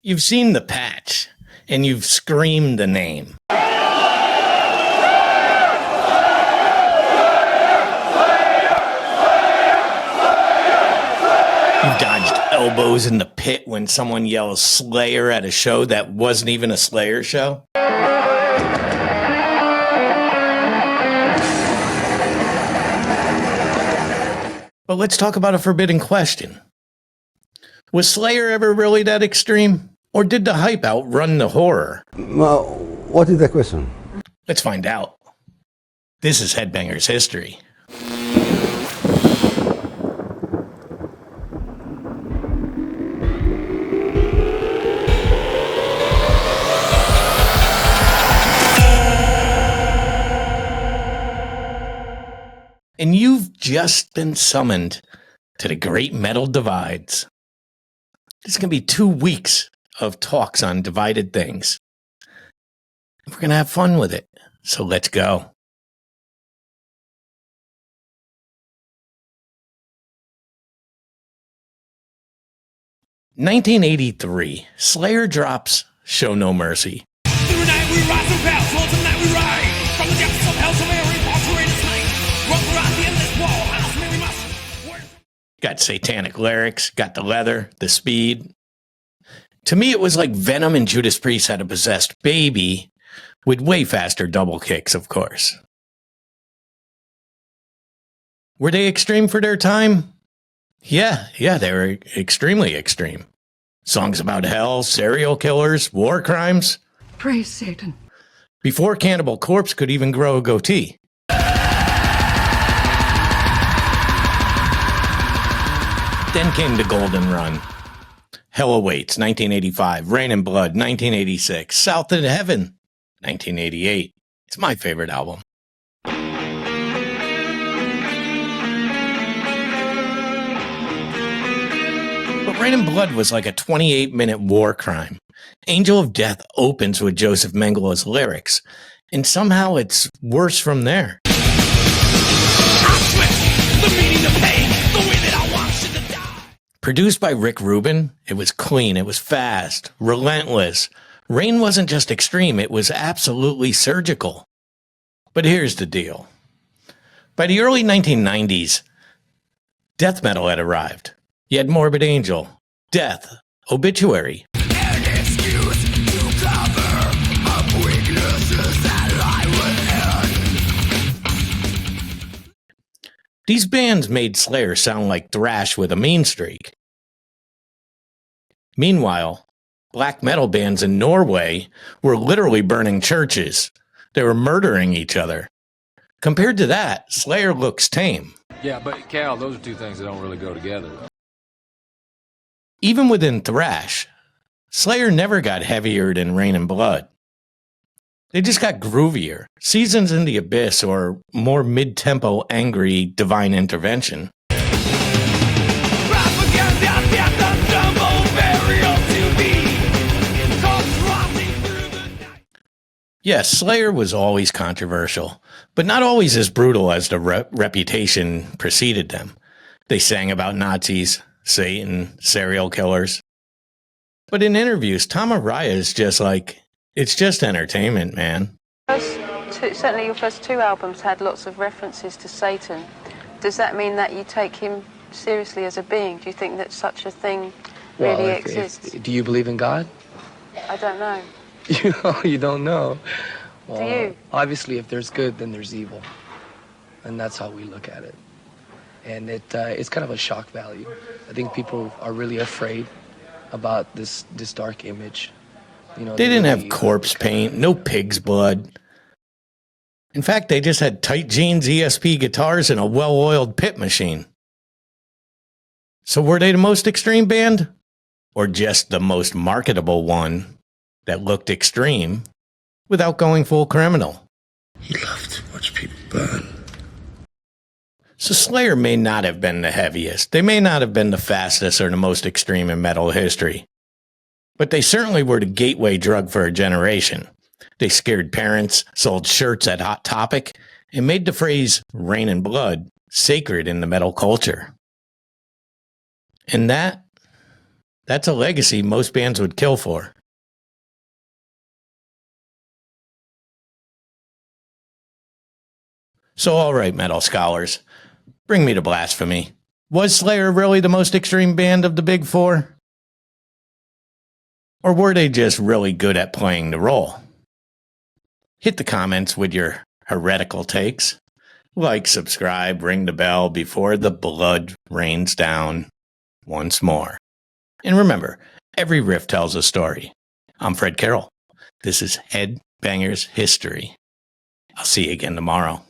You've seen the patch, and you've screamed the name. You've dodged elbows in the pit when someone yells Slayer at a show that wasn't even a Slayer show. But let's talk about a forbidden question. Was Slayer ever really that extreme? Or did the hype outrun the horror? What is the question? Let's find out. This is Headbanger's History. And you've just been summoned to the Great Metal Divides. This is going to be 2 weeks of talks on divided things. We're going to have fun with it. So let's go. (1983), Slayer drops Show No Mercy. Through the night we rise and bow, so tonight we ride. From the depths of hell to every portrait of snake. Walk around the endless wall, house Mary must. Got satanic lyrics, got the leather, the speed. To me, it was like Venom and Judas Priest had a possessed baby with way faster double kicks, of course. Were they extreme for their time? Yeah, they were extremely extreme. Songs about hell, serial killers, war crimes. Praise Satan. Before Cannibal Corpse could even grow a goatee. Then came the Golden Run. Hell Awaits, 1985. Rain and Blood, 1986. South of Heaven, 1988. It's my favorite album. But Rain and Blood was like a 28-minute war crime. Angel of Death opens with Joseph Mengele's lyrics, and somehow it's worse from there. Produced by Rick Rubin, it was clean, it was fast, relentless. Rain wasn't just extreme, it was absolutely surgical. But here's the deal. By the early 1990s, death metal had arrived. You had Morbid Angel, Death, Obituary. These bands made Slayer sound like thrash with a mean streak. Meanwhile, black metal bands in Norway were literally burning churches. They were murdering each other. Compared to that, Slayer looks tame. Yeah, but Cal, those are two things that don't really go together. Even within thrash, Slayer never got heavier than Rain and Blood. They just got groovier. Seasons in the Abyss or more mid-tempo, angry Divine Intervention. Yes, Slayer was always controversial, but not always as brutal as the reputation preceded them. They sang about Nazis, Satan, serial killers. But in interviews, Tom Araya is just like, it's just entertainment, man. Certainly your first 2 albums had lots of references to Satan. Does that mean that you take him seriously as a being? Do you think that such a thing really exists? Do you believe in God? I don't know. You don't know? Well, Do you? Obviously, if there's good, then there's evil. And that's how we look at it. And it's kind of a shock value. I think people are really afraid about this dark image. You know, they didn't have corpse paint, no pig's blood. In fact, they just had tight jeans, ESP guitars, and a well-oiled pit machine. So were they the most extreme band? Or just the most marketable one that looked extreme without going full criminal? He loved to watch people burn. So Slayer may not have been the heaviest. They may not have been the fastest or the most extreme in metal history. But they certainly were the gateway drug for a generation. They scared parents, sold shirts at Hot Topic, and made the phrase Rain and Blood sacred in the metal culture. And that That's a legacy most bands would kill for. So alright, metal scholars, bring me to blasphemy. Was Slayer really the most extreme band of the big four? Or were they just really good at playing the role? Hit the comments with your heretical takes. Like, subscribe, ring the bell before the blood rains down once more. And remember, every riff tells a story. I'm Fred Carroll. This is Headbangers History. I'll see you again tomorrow.